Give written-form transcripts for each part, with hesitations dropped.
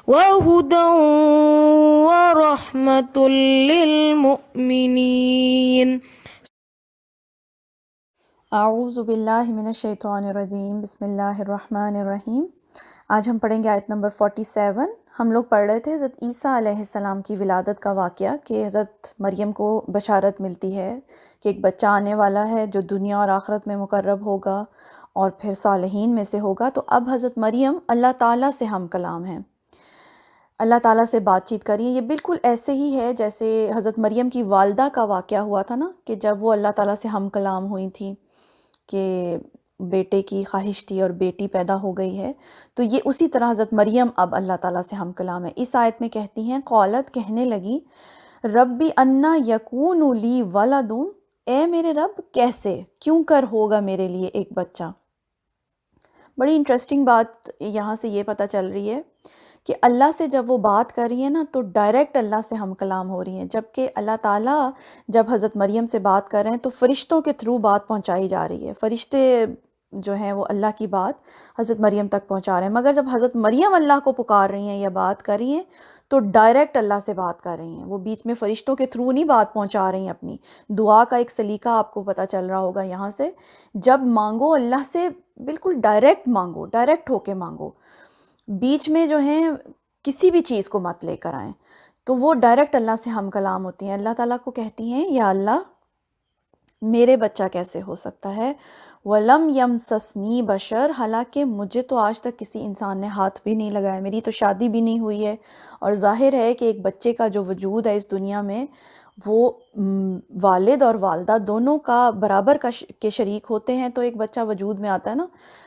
وهدى ورحمة للمؤمنين. اعوذ باللہ من الشیطان الرجیم، بسم اللہ الرحمن الرحیم۔ آج ہم پڑھیں گے آیت نمبر 47۔ ہم لوگ پڑھ رہے تھے حضرت عیسیٰ علیہ السلام کی ولادت کا واقعہ، کہ حضرت مریم کو بشارت ملتی ہے کہ ایک بچہ آنے والا ہے جو دنیا اور آخرت میں مقرب ہوگا اور پھر صالحین میں سے ہوگا۔ تو اب حضرت مریم اللہ تعالیٰ سے ہم کلام ہیں، اللہ تعالیٰ سے بات چیت کر رہی ہیں۔ یہ بالکل ایسے ہی ہے جیسے حضرت مریم کی والدہ کا واقعہ ہوا تھا نا، کہ جب وہ اللہ تعالیٰ سے ہم کلام ہوئی تھیں کہ بیٹے کی خواہش تھی اور بیٹی پیدا ہو گئی ہے۔ تو یہ اسی طرح حضرت مریم اب اللہ تعالیٰ سے ہم کلام ہے۔ اس آیت میں کہتی ہیں، قالت کہنے لگی، ربی انا یکون لی ولد، اے میرے رب کیسے، کیوں کر ہوگا میرے لیے ایک بچہ۔ بڑی انٹرسٹنگ بات یہاں سے یہ پتہ چل رہی ہے کہ اللہ سے جب وہ بات کر رہی ہیں نا تو ڈائریکٹ اللہ سے ہم کلام ہو رہی ہیں، جبکہ اللہ تعالیٰ جب حضرت مریم سے بات کر رہے ہیں تو فرشتوں کے تھرو بات پہنچائی جا رہی ہے۔ فرشتے جو ہیں وہ اللہ کی بات حضرت مریم تک پہنچا رہے ہیں، مگر جب حضرت مریم اللہ کو پکار رہی ہیں یا بات کر رہی ہیں تو ڈائریکٹ اللہ سے بات کر رہی ہیں، وہ بیچ میں فرشتوں کے تھرو نہیں بات پہنچا رہی ہیں اپنی۔ دعا کا ایک سلیقہ آپ کو پتہ چل رہا ہوگا یہاں سے، جب مانگو اللہ سے بالکل ڈائریکٹ مانگو، ڈائریکٹ ہو کے مانگو، بیچ میں جو ہیں کسی بھی چیز کو مت لے کر آئیں، تو وہ ڈائریکٹ اللہ سے ہم کلام ہوتی ہیں۔ اللہ تعالیٰ کو کہتی ہیں، یا اللہ میرے بچہ کیسے ہو سکتا ہے، وَلَمْ يَمْسَسْنِي بَشَرٌ، حالانکہ مجھے تو آج تک کسی انسان نے ہاتھ بھی نہیں لگایا، میری تو شادی بھی نہیں ہوئی ہے، اور ظاہر ہے کہ ایک بچے کا جو وجود ہے اس دنیا میں وہ والد اور والدہ دونوں کا برابر کے شریک ہوتے ہیں، تو ایک بچہ وجود میں آتا ہے نا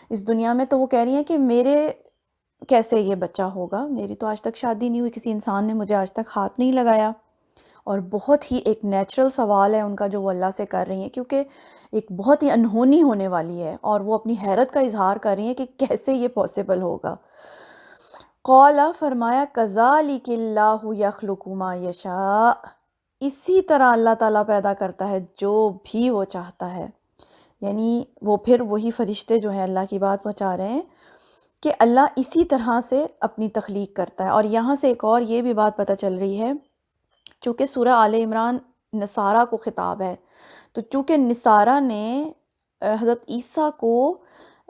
اس دنیا میں۔ تو وہ کہہ رہی ہیں کہ میرے کیسے یہ بچہ ہوگا، میری تو آج تک شادی نہیں ہوئی، کسی انسان نے مجھے آج تک ہاتھ نہیں لگایا۔ اور بہت ہی ایک نیچرل سوال ہے ان کا جو وہ اللہ سے کر رہی ہیں، کیونکہ ایک بہت ہی انہونی ہونے والی ہے، اور وہ اپنی حیرت کا اظہار کر رہی ہیں کہ کیسے یہ پاسبل ہوگا۔ قال، فرمایا، کذالک اللہ یخلق ما یشاء، اسی طرح اللہ تعالیٰ پیدا کرتا ہے جو بھی وہ چاہتا ہے۔ یعنی وہ پھر وہی فرشتے جو ہیں اللہ کی بات پہنچا رہے ہیں کہ اللہ اسی طرح سے اپنی تخلیق کرتا ہے۔ اور یہاں سے ایک اور یہ بھی بات پتہ چل رہی ہے، چونکہ سورہ آل عمران نصارہ کو خطاب ہے، تو چونکہ نصارہ نے حضرت عیسیٰ کو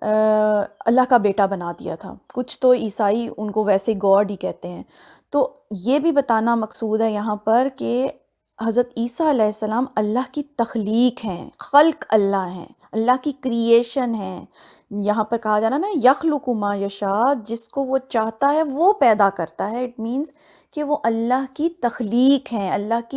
اللہ کا بیٹا بنا دیا تھا، کچھ تو عیسائی ان کو ویسے گاڈ ہی کہتے ہیں، تو یہ بھی بتانا مقصود ہے یہاں پر کہ حضرت عیسیٰ علیہ السلام اللہ کی تخلیق ہیں، خلق اللہ ہیں، اللہ کی کریشن ہیں۔ یہاں پر کہا جا رہا نا یخلق ما یشاء، جس کو وہ چاہتا ہے وہ پیدا کرتا ہے، اٹ مینز کہ وہ اللہ کی تخلیق ہیں، اللہ کی